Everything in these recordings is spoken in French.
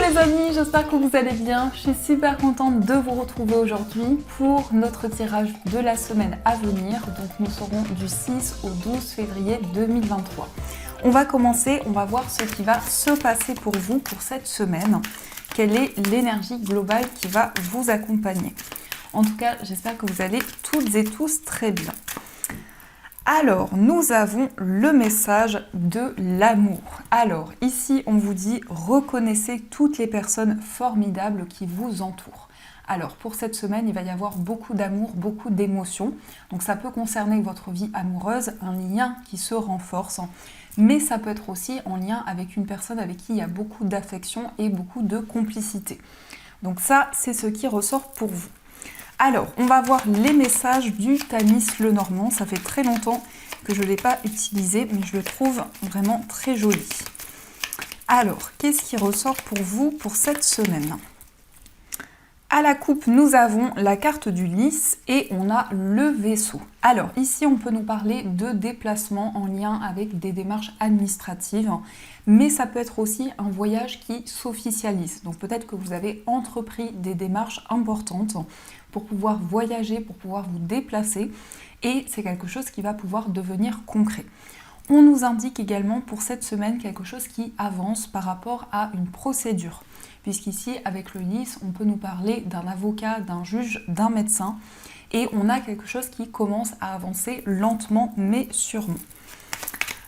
les amis, j'espère que vous allez bien. Je suis super contente de vous retrouver aujourd'hui pour notre tirage de la semaine à venir. Donc nous serons du 6 au 12 février 2023. On va commencer, on va voir ce qui va se passer pour vous pour cette semaine. Quelle est l'énergie globale qui va vous accompagner. En tout cas, j'espère que vous allez toutes et tous très bien. Alors, nous avons le message de l'amour. Alors, ici, on vous dit « Reconnaissez toutes les personnes formidables qui vous entourent ». Alors, pour cette semaine, il va y avoir beaucoup d'amour, beaucoup d'émotions. Donc, ça peut concerner votre vie amoureuse, un lien qui se renforce. Mais ça peut être aussi en lien avec une personne avec qui il y a beaucoup d'affection et beaucoup de complicité. Donc ça, c'est ce qui ressort pour vous. Alors, on va voir les messages du Tamis Lenormand. Ça fait très longtemps que je ne l'ai pas utilisé, mais je le trouve vraiment très joli. Alors, qu'est-ce qui ressort pour vous pour cette semaine ? À la coupe, nous avons la carte du lys et on a le vaisseau. Alors, ici, on peut nous parler de déplacement en lien avec des démarches administratives, mais ça peut être aussi un voyage qui s'officialise. Donc, peut-être que vous avez entrepris des démarches importantes pour pouvoir voyager, pour pouvoir vous déplacer, et c'est quelque chose qui va pouvoir devenir concret. On nous indique également pour cette semaine quelque chose qui avance par rapport à une procédure. Puisqu'ici, avec le lys, on peut nous parler d'un avocat, d'un juge, d'un médecin. Et on a quelque chose qui commence à avancer lentement mais sûrement.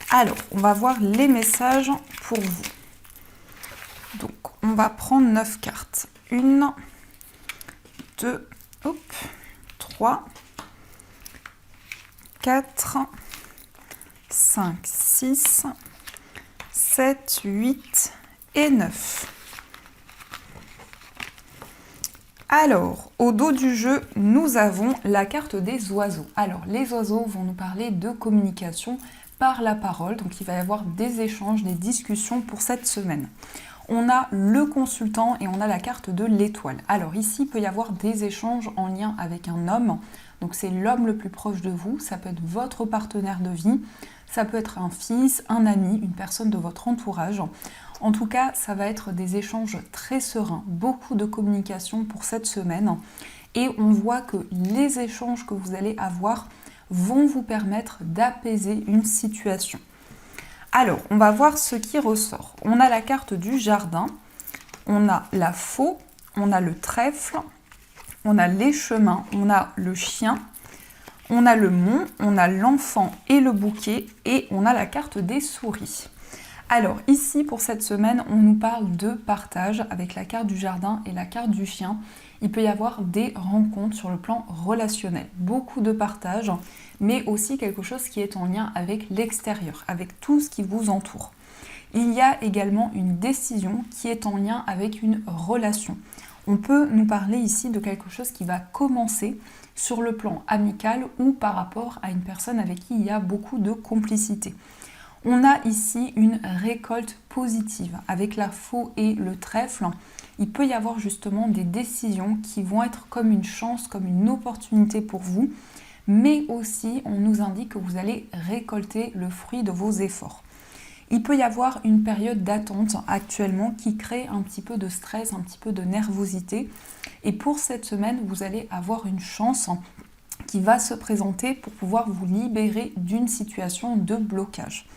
Alors, on va voir les messages pour vous. Donc, on va prendre 9 cartes. 1, 2, 3, 4, 5, 6, 7, 8 et 9. Alors, au dos du jeu, nous avons la carte des oiseaux. Alors, les oiseaux vont nous parler de communication par la parole. Donc, il va y avoir des échanges, des discussions pour cette semaine. On a le consultant et on a la carte de l'étoile. Alors, ici, il peut y avoir des échanges en lien avec un homme. Donc, c'est l'homme le plus proche de vous. Ça peut être votre partenaire de vie. Ça peut être un fils, un ami, une personne de votre entourage. En tout cas, ça va être des échanges très sereins, beaucoup de communication pour cette semaine. Et on voit que les échanges que vous allez avoir vont vous permettre d'apaiser une situation. Alors, on va voir ce qui ressort. On a la carte du jardin, on a la faux, on a le trèfle, on a les chemins, on a le chien, on a le mont, on a l'enfant et le bouquet et on a la carte des souris. Alors ici, pour cette semaine, on nous parle de partage avec la carte du jardin et la carte du chien. Il peut y avoir des rencontres sur le plan relationnel, beaucoup de partage, mais aussi quelque chose qui est en lien avec l'extérieur, avec tout ce qui vous entoure. Il y a également une décision qui est en lien avec une relation. On peut nous parler ici de quelque chose qui va commencer sur le plan amical ou par rapport à une personne avec qui il y a beaucoup de complicité. On a ici une récolte positive avec la faux et le trèfle. Il peut y avoir justement des décisions qui vont être comme une chance, comme une opportunité pour vous, mais aussi on nous indique que vous allez récolter le fruit de vos efforts. Il peut y avoir une période d'attente actuellement qui crée un petit peu de stress, un petit peu de nervosité. Et pour cette semaine, vous allez avoir une chance qui va se présenter pour pouvoir vous libérer d'une situation de blocage.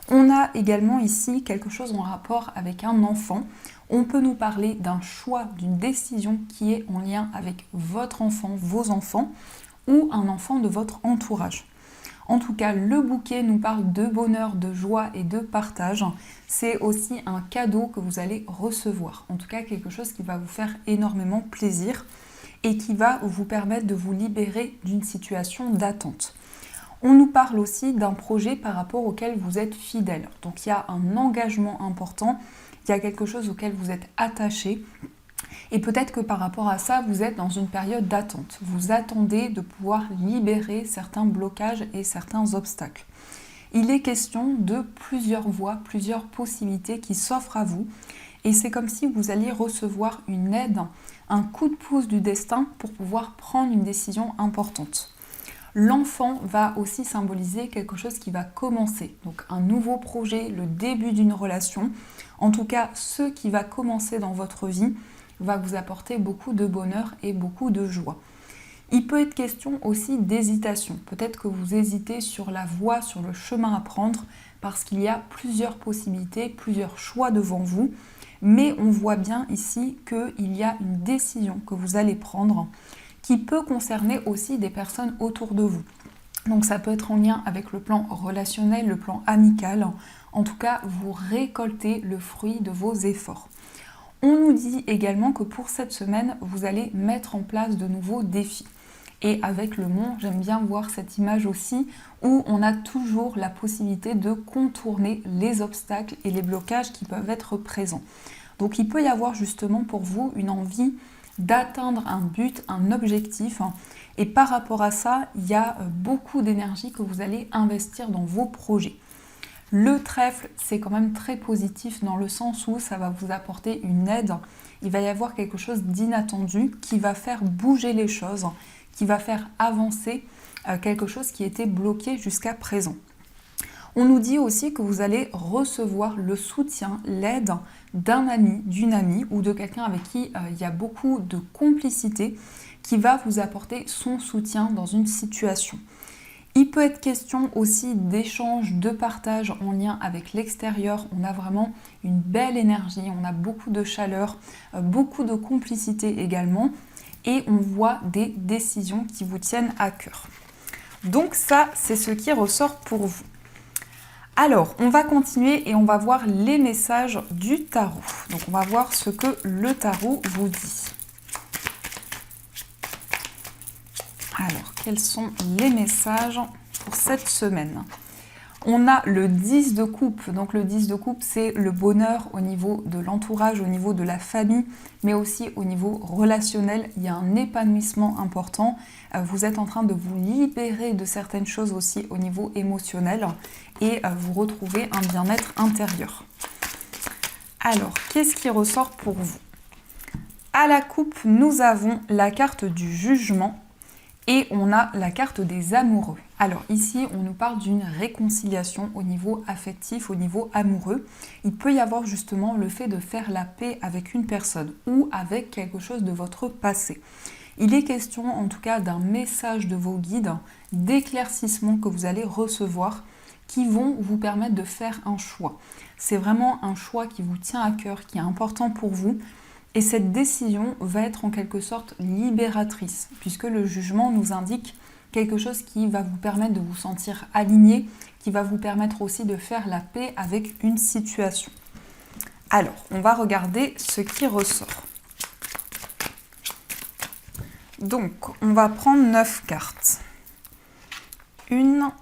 On a également ici quelque chose en rapport avec un enfant. On peut nous parler d'un choix, d'une décision qui est en lien avec votre enfant, vos enfants ou un enfant de votre entourage. En tout cas, le bouquet nous parle de bonheur, de joie et de partage. C'est aussi un cadeau que vous allez recevoir. En tout cas, quelque chose qui va vous faire énormément plaisir et qui va vous permettre de vous libérer d'une situation d'attente. On nous parle aussi d'un projet par rapport auquel vous êtes fidèle. Donc il y a un engagement important, il y a quelque chose auquel vous êtes attaché. Et peut-être que par rapport à ça, vous êtes dans une période d'attente. Vous attendez de pouvoir libérer certains blocages et certains obstacles. Il est question de plusieurs voies, plusieurs possibilités qui s'offrent à vous. Et c'est comme si vous alliez recevoir une aide, un coup de pouce du destin pour pouvoir prendre une décision importante. L'enfant va aussi symboliser quelque chose qui va commencer, donc un nouveau projet, le début d'une relation. En tout cas, ce qui va commencer dans votre vie va vous apporter beaucoup de bonheur et beaucoup de joie. Il peut être question aussi d'hésitation. Peut-être que vous hésitez sur la voie, sur le chemin à prendre, parce qu'il y a plusieurs possibilités, plusieurs choix devant vous. Mais on voit bien ici qu'il y a une décision que vous allez prendre qui peut concerner aussi des personnes autour de vous. Donc ça peut être en lien avec le plan relationnel, le plan amical. En tout cas, vous récoltez le fruit de vos efforts. On nous dit également que pour cette semaine, vous allez mettre en place de nouveaux défis. Et avec le mont, j'aime bien voir cette image aussi où on a toujours la possibilité de contourner les obstacles et les blocages qui peuvent être présents. Donc il peut y avoir justement pour vous une envie d'atteindre un but, un objectif. Et par rapport à ça, il y a beaucoup d'énergie que vous allez investir dans vos projets. Le trèfle, c'est quand même très positif dans le sens où ça va vous apporter une aide. Il va y avoir quelque chose d'inattendu qui va faire bouger les choses, qui va faire avancer quelque chose qui était bloqué jusqu'à présent. On nous dit aussi que vous allez recevoir le soutien, l'aide d'un ami, d'une amie ou de quelqu'un avec qui il y a beaucoup de complicité qui va vous apporter son soutien dans une situation. Il peut être question aussi d'échange, de partage en lien avec l'extérieur. On a vraiment une belle énergie, on a beaucoup de chaleur, beaucoup de complicité également et on voit des décisions qui vous tiennent à cœur. Donc ça, c'est ce qui ressort pour vous. Alors, on va continuer et on va voir les messages du tarot. Donc, on va voir ce que le tarot vous dit. Alors, quels sont les messages pour cette semaine ? On a le 10 de coupe. Donc, le 10 de coupe, c'est le bonheur au niveau de l'entourage, au niveau de la famille, mais aussi au niveau relationnel. Il y a un épanouissement important. Vous êtes en train de vous libérer de certaines choses aussi au niveau émotionnel et vous retrouvez un bien-être intérieur. Alors, qu'est-ce qui ressort pour vous ? À la coupe, nous avons la carte du jugement et on a la carte des amoureux. Alors ici, on nous parle d'une réconciliation au niveau affectif, au niveau amoureux. Il peut y avoir justement le fait de faire la paix avec une personne ou avec quelque chose de votre passé. Il est question en tout cas d'un message de vos guides, d'éclaircissement que vous allez recevoir qui vont vous permettre de faire un choix. C'est vraiment un choix qui vous tient à cœur, qui est important pour vous. Et cette décision va être en quelque sorte libératrice, puisque le jugement nous indique quelque chose qui va vous permettre de vous sentir aligné, qui va vous permettre aussi de faire la paix avec une situation. Alors, on va regarder ce qui ressort. Donc, on va prendre 9 cartes. 1,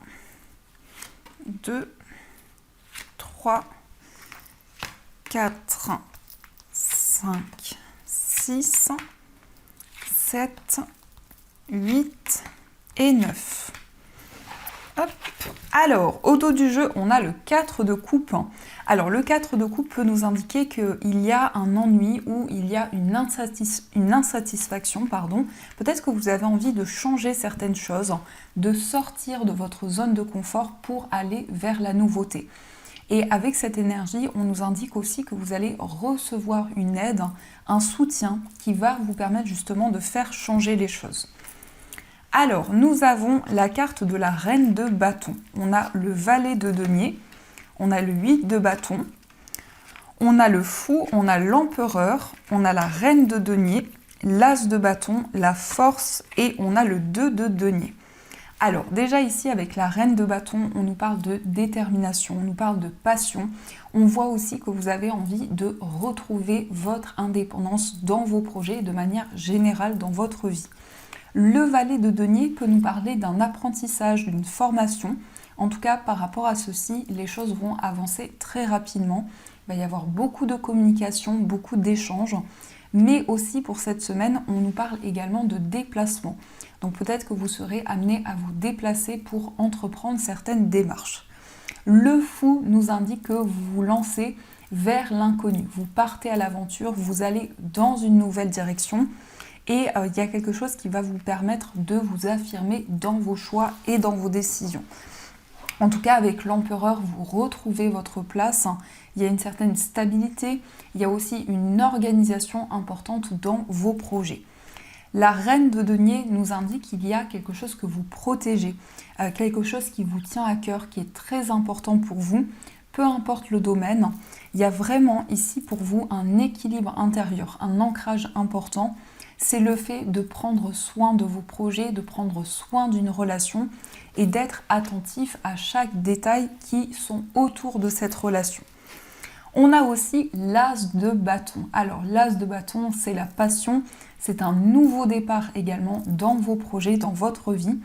2, 3, 4, 5, 6, 7, 8 et 9. Hop. Alors, au dos du jeu, on a le 4 de coupe. Alors, le 4 de coupe peut nous indiquer qu'il y a un ennui ou il y a une insatisfaction. Peut-être que vous avez envie de changer certaines choses, de sortir de votre zone de confort pour aller vers la nouveauté. Et avec cette énergie, on nous indique aussi que vous allez recevoir une aide, un soutien qui va vous permettre justement de faire changer les choses. Alors, nous avons la carte de la reine de bâton. On a le valet de denier, on a le 8 de bâton, on a le fou, on a l'empereur, on a la reine de denier, l'as de bâton, la force et on a le 2 de denier. Alors déjà ici avec la reine de bâton, on nous parle de détermination, on nous parle de passion. On voit aussi que vous avez envie de retrouver votre indépendance dans vos projets de manière générale dans votre vie. Le valet de denier peut nous parler d'un apprentissage, d'une formation. En tout cas, par rapport à ceci, les choses vont avancer très rapidement. Il va y avoir beaucoup de communication, beaucoup d'échanges. Mais aussi pour cette semaine, on nous parle également de déplacement. Donc peut-être que vous serez amené à vous déplacer pour entreprendre certaines démarches. Le fou nous indique que vous vous lancez vers l'inconnu. Vous partez à l'aventure, vous allez dans une nouvelle direction et il y a quelque chose qui va vous permettre de vous affirmer dans vos choix et dans vos décisions. En tout cas, avec l'empereur, vous retrouvez votre place, il y a une certaine stabilité, il y a aussi une organisation importante dans vos projets. La reine de denier nous indique qu'il y a quelque chose que vous protégez, quelque chose qui vous tient à cœur, qui est très important pour vous, peu importe le domaine. Il y a vraiment ici pour vous un équilibre intérieur, un ancrage important. C'est le fait de prendre soin de vos projets, de prendre soin d'une relation et d'être attentif à chaque détail qui sont autour de cette relation. On a aussi l'as de bâton. Alors l'as de bâton, c'est la passion, c'est un nouveau départ également dans vos projets, dans votre vie.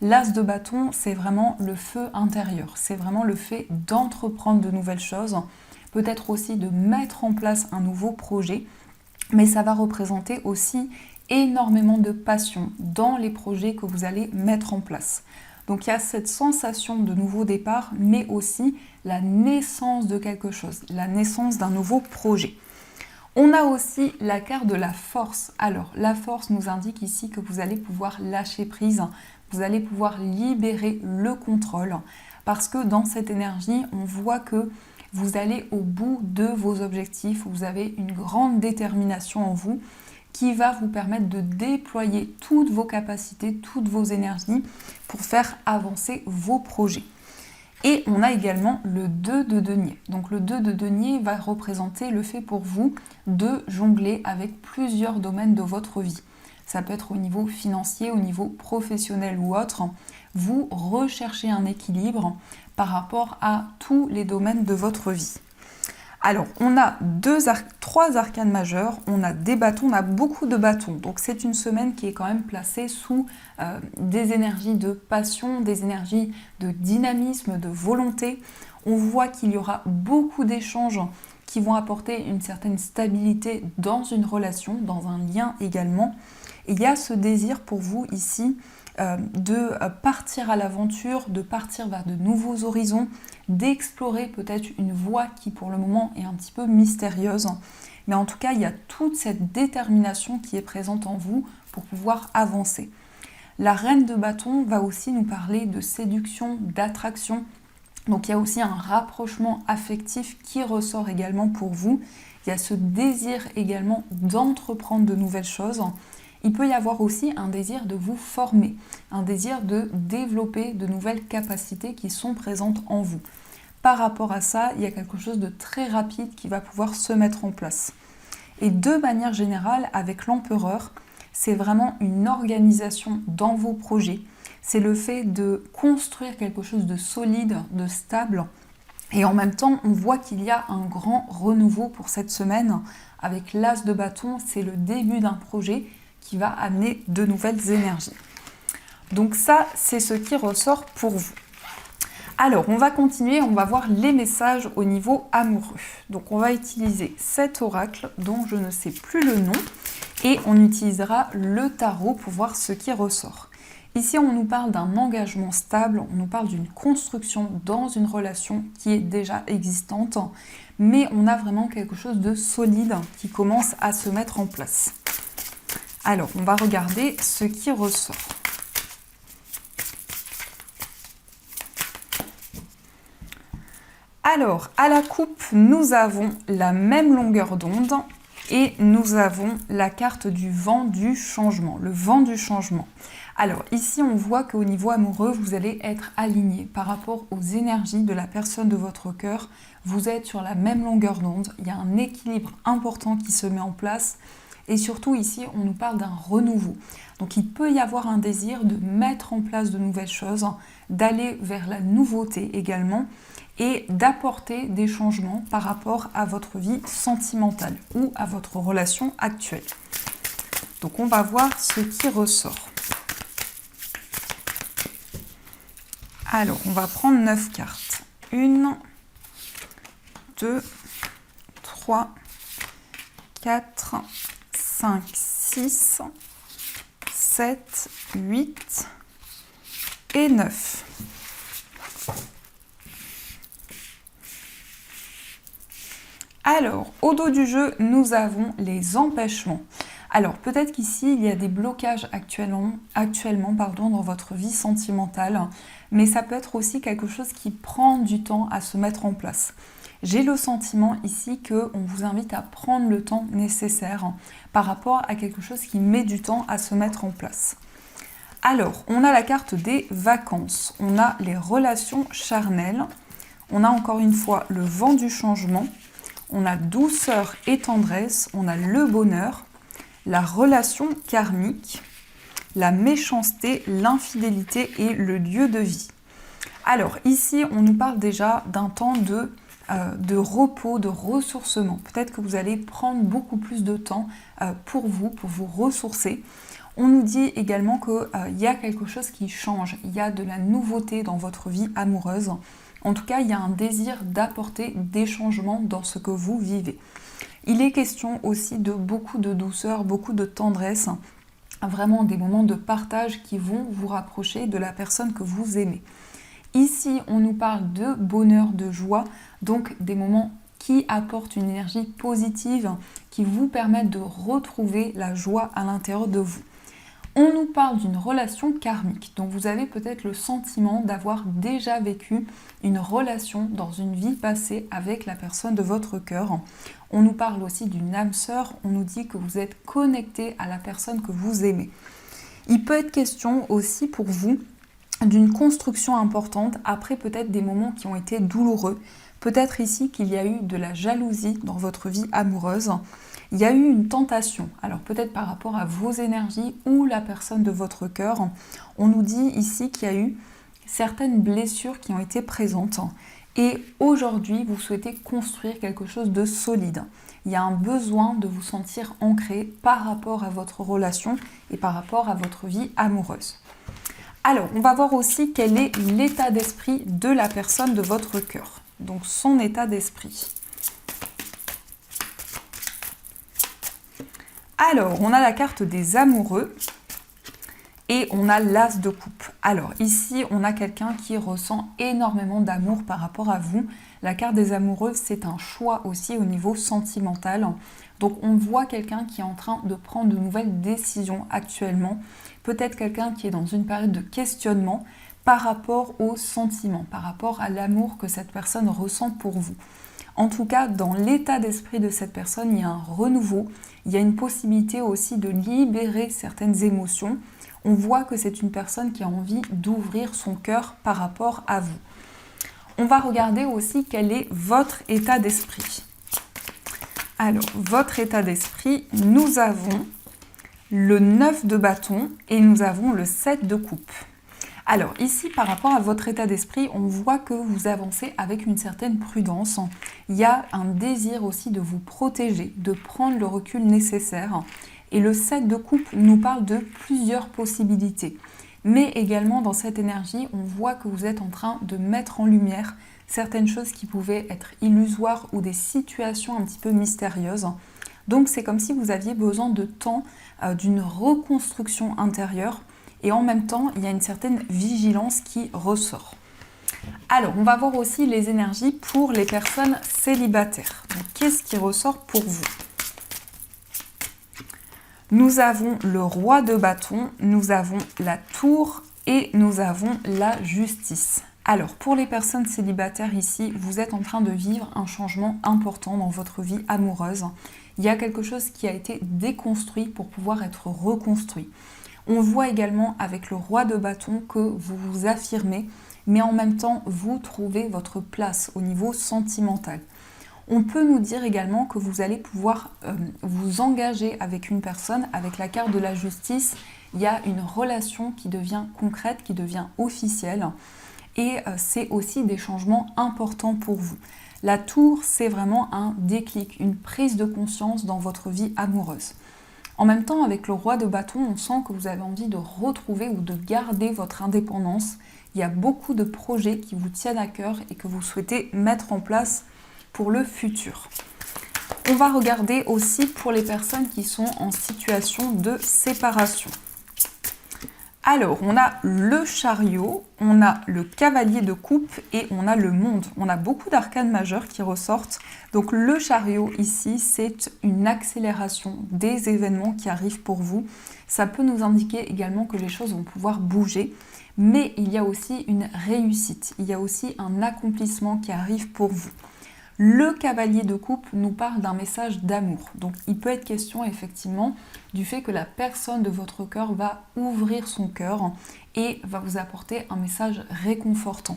L'as de bâton, c'est vraiment le feu intérieur, c'est vraiment le fait d'entreprendre de nouvelles choses, peut-être aussi de mettre en place un nouveau projet, mais ça va représenter aussi énormément de passion dans les projets que vous allez mettre en place. Donc il y a cette sensation de nouveau départ, mais aussi la naissance de quelque chose, la naissance d'un nouveau projet. On a aussi la carte de la force. Alors la force nous indique ici que vous allez pouvoir lâcher prise, vous allez pouvoir libérer le contrôle, parce que dans cette énergie, on voit que vous allez au bout de vos objectifs, vous avez une grande détermination en vous qui va vous permettre de déployer toutes vos capacités, toutes vos énergies pour faire avancer vos projets. Et on a également le 2 de denier. Donc le 2 de denier va représenter le fait pour vous de jongler avec plusieurs domaines de votre vie. Ça peut être au niveau financier, au niveau professionnel ou autre. Vous recherchez un équilibre par rapport à tous les domaines de votre vie. Alors, on a trois arcanes majeurs, on a des bâtons, on a beaucoup de bâtons. Donc c'est une semaine qui est quand même placée sous des énergies de passion, des énergies de dynamisme, de volonté. On voit qu'il y aura beaucoup d'échanges qui vont apporter une certaine stabilité dans une relation, dans un lien également. Et il y a ce désir pour vous ici de partir à l'aventure, de partir vers de nouveaux horizons, d'explorer peut-être une voie qui pour le moment est un petit peu mystérieuse. Mais en tout cas, il y a toute cette détermination qui est présente en vous pour pouvoir avancer. La reine de bâton va aussi nous parler de séduction, d'attraction. Donc il y a aussi un rapprochement affectif qui ressort également pour vous. Il y a ce désir également d'entreprendre de nouvelles choses. Il peut y avoir aussi un désir de vous former, un désir de développer de nouvelles capacités qui sont présentes en vous. Par rapport à ça, il y a quelque chose de très rapide qui va pouvoir se mettre en place. Et de manière générale, avec l'empereur, c'est vraiment une organisation dans vos projets. C'est le fait de construire quelque chose de solide, de stable. Et en même temps, on voit qu'il y a un grand renouveau pour cette semaine. Avec l'as de bâton, c'est le début d'un projet qui va amener de nouvelles énergies. Donc ça, c'est ce qui ressort pour vous. Alors, on va continuer, on va voir les messages au niveau amoureux. Donc, on va utiliser cet oracle dont je ne sais plus le nom et on utilisera le tarot pour voir ce qui ressort. Ici, on nous parle d'un engagement stable, on nous parle d'une construction dans une relation qui est déjà existante, mais on a vraiment quelque chose de solide qui commence à se mettre en place. Alors, on va regarder ce qui ressort. Alors, à la coupe, nous avons la même longueur d'onde et nous avons la carte du vent du changement, le vent du changement. Alors, ici, on voit qu'au niveau amoureux, vous allez être aligné par rapport aux énergies de la personne de votre cœur. Vous êtes sur la même longueur d'onde, il y a un équilibre important qui se met en place. Et surtout ici, on nous parle d'un renouveau. Donc il peut y avoir un désir de mettre en place de nouvelles choses, d'aller vers la nouveauté également et d'apporter des changements par rapport à votre vie sentimentale ou à votre relation actuelle. Donc on va voir ce qui ressort. Alors, on va prendre 9 cartes. 1, 2, 3, 4, 5, 6, 7, 8 et 9. Alors, au dos du jeu, nous avons les empêchements. Alors, peut-être qu'ici, il y a des blocages actuellement dans votre vie sentimentale, mais ça peut être aussi quelque chose qui prend du temps à se mettre en place. J'ai le sentiment ici qu'on vous invite à prendre le temps nécessaire par rapport à quelque chose qui met du temps à se mettre en place. Alors, on a la carte des vacances, on a les relations charnelles, on a encore une fois le vent du changement, on a douceur et tendresse, on a le bonheur, la relation karmique, la méchanceté, l'infidélité et le lieu de vie. Alors ici, on nous parle déjà d'un temps de repos, de ressourcement. Peut-être que vous allez prendre beaucoup plus de temps pour vous ressourcer. On nous dit également qu'il y a quelque chose qui change, il y a de la nouveauté dans votre vie amoureuse. En tout cas, il y a un désir d'apporter des changements dans ce que vous vivez. Il est question aussi de beaucoup de douceur, beaucoup de tendresse, vraiment des moments de partage qui vont vous rapprocher de la personne que vous aimez. Ici, on nous parle de bonheur, de joie, donc des moments qui apportent une énergie positive, qui vous permettent de retrouver la joie à l'intérieur de vous. On nous parle d'une relation karmique, donc vous avez peut-être le sentiment d'avoir déjà vécu une relation dans une vie passée avec la personne de votre cœur. On nous parle aussi d'une âme sœur, on nous dit que vous êtes connecté à la personne que vous aimez. Il peut être question aussi pour vous d'une construction importante après peut-être des moments qui ont été douloureux. Peut-être ici qu'il y a eu de la jalousie dans votre vie amoureuse. Il y a eu une tentation, alors peut-être par rapport à vos énergies ou la personne de votre cœur. On nous dit ici qu'il y a eu certaines blessures qui ont été présentes et aujourd'hui vous souhaitez construire quelque chose de solide. Il y a un besoin de vous sentir ancré par rapport à votre relation et par rapport à votre vie amoureuse. Alors, on va voir aussi quel est l'état d'esprit de la personne de votre cœur, donc son état d'esprit. Alors, on a la carte des amoureux et on a l'as de coupe. Alors ici, on a quelqu'un qui ressent énormément d'amour par rapport à vous. La carte des amoureux, c'est un choix aussi au niveau sentimental. Donc on voit quelqu'un qui est en train de prendre de nouvelles décisions actuellement. Peut-être quelqu'un qui est dans une période de questionnement par rapport aux sentiments, par rapport à l'amour que cette personne ressent pour vous. En tout cas, dans l'état d'esprit de cette personne, il y a un renouveau, il y a une possibilité aussi de libérer certaines émotions. On voit que c'est une personne qui a envie d'ouvrir son cœur par rapport à vous. On va regarder aussi quel est votre état d'esprit. Alors, votre état d'esprit, nous avons le 9 de bâton et nous avons le 7 de coupe. Alors ici, par rapport à votre état d'esprit, on voit que vous avancez avec une certaine prudence. Il y a un désir aussi de vous protéger, de prendre le recul nécessaire. Et le 7 de coupe nous parle de plusieurs possibilités. Mais également dans cette énergie, on voit que vous êtes en train de mettre en lumière certaines choses qui pouvaient être illusoires ou des situations un petit peu mystérieuses. Donc c'est comme si vous aviez besoin de temps, d'une reconstruction intérieure. Et en même temps, il y a une certaine vigilance qui ressort. Alors, on va voir aussi les énergies pour les personnes célibataires. Donc, qu'est-ce qui ressort pour vous ? Nous avons le roi de bâton, nous avons la tour et nous avons la justice. Alors, pour les personnes célibataires ici, vous êtes en train de vivre un changement important dans votre vie amoureuse. Il y a quelque chose qui a été déconstruit pour pouvoir être reconstruit. On voit également avec le roi de bâton que vous vous affirmez, mais en même temps, vous trouvez votre place au niveau sentimental. On peut nous dire également que vous allez pouvoir vous engager avec une personne, avec la carte de la justice. Il y a une relation qui devient concrète, qui devient officielle. Et c'est aussi des changements importants pour vous. La tour, c'est vraiment un déclic, une prise de conscience dans votre vie amoureuse. En même temps, avec le roi de bâton, on sent que vous avez envie de retrouver ou de garder votre indépendance. Il y a beaucoup de projets qui vous tiennent à cœur et que vous souhaitez mettre en place pour le futur. On va regarder aussi pour les personnes qui sont en situation de séparation. Alors, on a le chariot, on a le cavalier de coupe et on a le monde. On a beaucoup d'arcanes majeures qui ressortent. Donc le chariot ici, c'est une accélération des événements qui arrivent pour vous. Ça peut nous indiquer également que les choses vont pouvoir bouger. Mais il y a aussi une réussite, il y a aussi un accomplissement qui arrive pour vous. Le cavalier de coupe nous parle d'un message d'amour. Donc il peut être question effectivement du fait que la personne de votre cœur va ouvrir son cœur et va vous apporter un message réconfortant.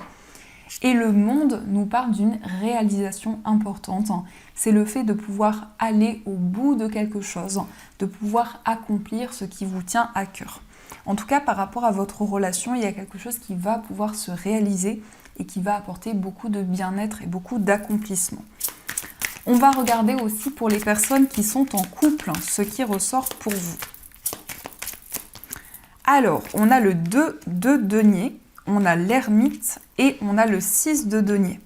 Et le monde nous parle d'une réalisation importante. C'est le fait de pouvoir aller au bout de quelque chose, de pouvoir accomplir ce qui vous tient à cœur. En tout cas, par rapport à votre relation, il y a quelque chose qui va pouvoir se réaliser et qui va apporter beaucoup de bien-être et beaucoup d'accomplissement. On va regarder aussi pour les personnes qui sont en couple, ce qui ressort pour vous. Alors, on a le 2 de denier, on a l'ermite et on a le 6 de denier.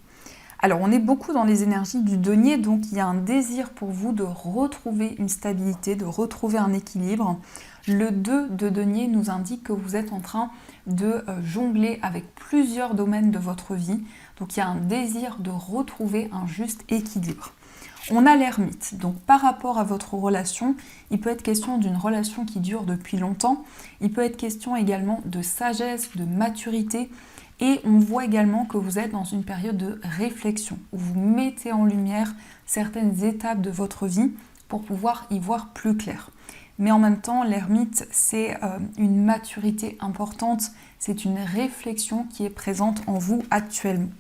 Alors, on est beaucoup dans les énergies du denier, donc il y a un désir pour vous de retrouver une stabilité, de retrouver un équilibre. Le 2 de denier nous indique que vous êtes en train de jongler avec plusieurs domaines de votre vie. Donc il y a un désir de retrouver un juste équilibre. On a l'ermite. Donc par rapport à votre relation, il peut être question d'une relation qui dure depuis longtemps. Il peut être question également de sagesse, de maturité. Et on voit également que vous êtes dans une période de réflexion, où vous mettez en lumière certaines étapes de votre vie pour pouvoir y voir plus clair. Mais en même temps, l'ermite, c'est une maturité importante, c'est une réflexion qui est présente en vous actuellement.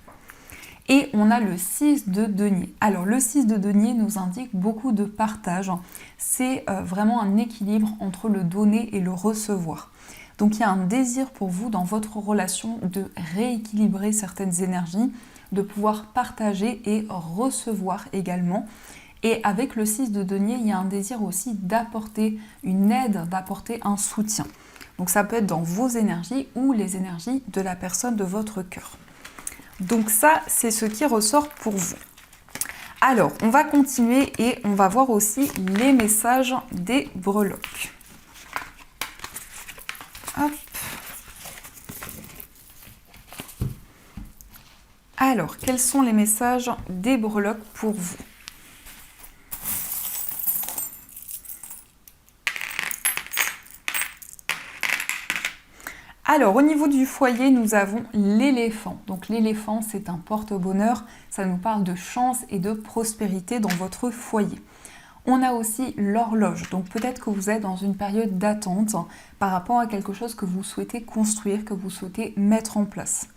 Et on a le 6 de denier. Alors le 6 de denier nous indique beaucoup de partage. C'est vraiment un équilibre entre le donner et le recevoir. Donc il y a un désir pour vous dans votre relation de rééquilibrer certaines énergies, de pouvoir partager et recevoir également. Et avec le 6 de denier, il y a un désir aussi d'apporter une aide, d'apporter un soutien. Donc ça peut être dans vos énergies ou les énergies de la personne de votre cœur. Donc ça, c'est ce qui ressort pour vous. Alors, on va continuer et on va voir aussi les messages des breloques. Hop. Alors, quels sont les messages des breloques pour vous ? Alors, au niveau du foyer, nous avons l'éléphant. Donc, l'éléphant, c'est un porte-bonheur. Ça nous parle de chance et de prospérité dans votre foyer. On a aussi l'horloge. Donc, peut-être que vous êtes dans une période d'attente par rapport à quelque chose que vous souhaitez construire, que vous souhaitez mettre en place.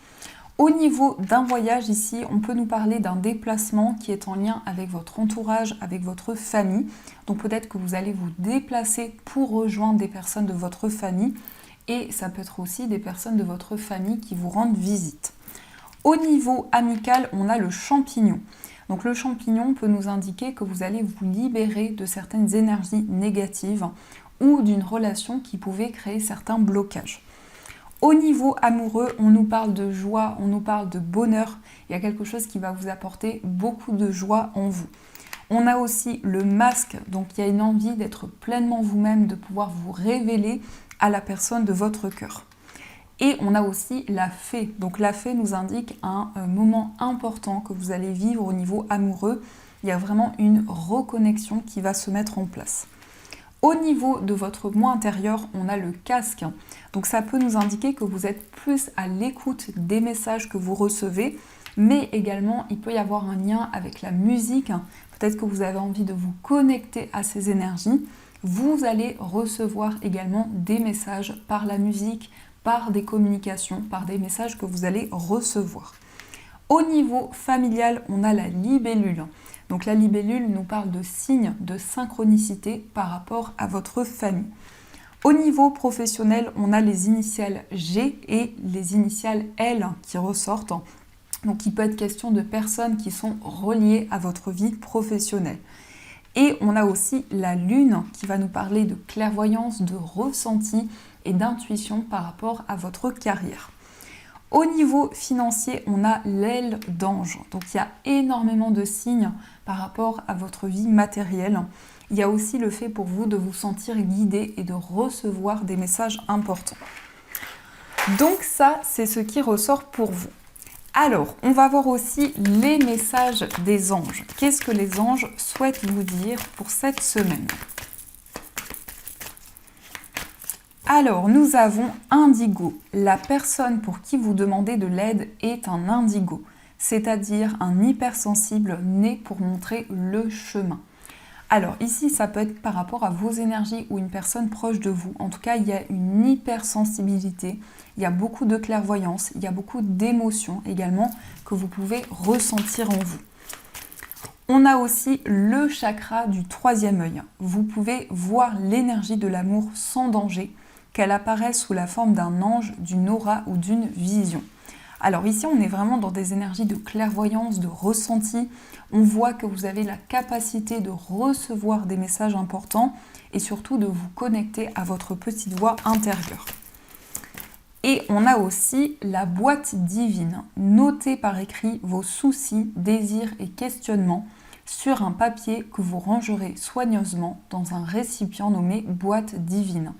Au niveau d'un voyage ici, on peut nous parler d'un déplacement qui est en lien avec votre entourage, avec votre famille. Donc, peut-être que vous allez vous déplacer pour rejoindre des personnes de votre famille. Et ça peut être aussi des personnes de votre famille qui vous rendent visite. Au niveau amical, on a le champignon. Donc le champignon peut nous indiquer que vous allez vous libérer de certaines énergies négatives ou d'une relation qui pouvait créer certains blocages. Au niveau amoureux, on nous parle de joie, on nous parle de bonheur. Il y a quelque chose qui va vous apporter beaucoup de joie en vous. On a aussi le masque, donc il y a une envie d'être pleinement vous-même, de pouvoir vous révéler à la personne de votre cœur. Et on a aussi la fée. Donc la fée nous indique un moment important que vous allez vivre au niveau amoureux. Il y a vraiment une reconnexion qui va se mettre en place. Au niveau de votre moi intérieur, on a le casque. Donc ça peut nous indiquer que vous êtes plus à l'écoute des messages que vous recevez, mais également il peut y avoir un lien avec la musique. Peut-être que vous avez envie de vous connecter à ces énergies. Vous allez recevoir également des messages par la musique, par des communications, par des messages que vous allez recevoir. Au niveau familial, on a la libellule. Donc la libellule nous parle de signes de synchronicité par rapport à votre famille. Au niveau professionnel, on a les initiales G et les initiales L qui ressortent. Donc il peut être question de personnes qui sont reliées à votre vie professionnelle. Et on a aussi la lune qui va nous parler de clairvoyance, de ressenti et d'intuition par rapport à votre carrière. Au niveau financier, on a l'aile d'ange. Donc il y a énormément de signes par rapport à votre vie matérielle. Il y a aussi le fait pour vous de vous sentir guidé et de recevoir des messages importants. Donc ça, c'est ce qui ressort pour vous. Alors, on va voir aussi les messages des anges. Qu'est-ce que les anges souhaitent vous dire pour cette semaine ? Alors, nous avons Indigo. La personne pour qui vous demandez de l'aide est un Indigo, c'est-à-dire un hypersensible né pour montrer le chemin. Alors ici, ça peut être par rapport à vos énergies ou une personne proche de vous. En tout cas, il y a une hypersensibilité, il y a beaucoup de clairvoyance, il y a beaucoup d'émotions également que vous pouvez ressentir en vous. On a aussi le chakra du troisième œil. Vous pouvez voir l'énergie de l'amour sans danger, qu'elle apparaisse sous la forme d'un ange, d'une aura ou d'une vision. Alors ici, on est vraiment dans des énergies de clairvoyance, de ressenti. On voit que vous avez la capacité de recevoir des messages importants et surtout de vous connecter à votre petite voix intérieure. Et on a aussi la boîte divine. Notez par écrit vos soucis, désirs et questionnements sur un papier que vous rangerez soigneusement dans un récipient nommé boîte divine,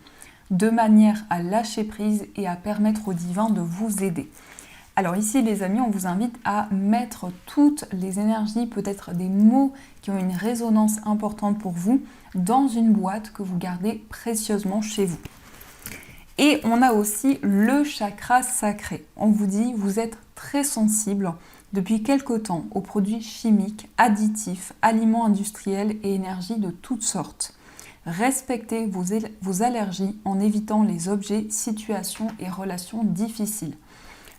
de manière à lâcher prise et à permettre au divin de vous aider. Alors ici les amis, on vous invite à mettre toutes les énergies, peut-être des mots qui ont une résonance importante pour vous, dans une boîte que vous gardez précieusement chez vous. Et on a aussi le chakra sacré. On vous dit, vous êtes très sensible depuis quelque temps aux produits chimiques, additifs, aliments industriels et énergies de toutes sortes. Respectez vos allergies en évitant les objets, situations et relations difficiles.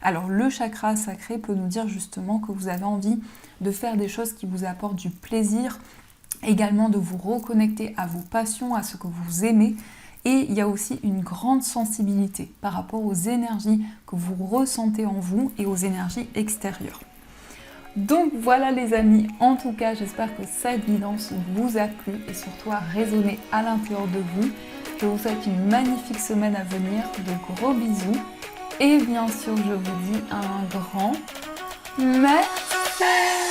Alors le chakra sacré peut nous dire justement que vous avez envie de faire des choses qui vous apportent du plaisir, également de vous reconnecter à vos passions, à ce que vous aimez. Et il y a aussi une grande sensibilité par rapport aux énergies que vous ressentez en vous et aux énergies extérieures. Donc voilà les amis, en tout cas j'espère que cette guidance vous a plu et surtout a résonné à l'intérieur de vous. Je vous souhaite une magnifique semaine à venir, de gros bisous. Et bien sûr, je vous dis un grand merci.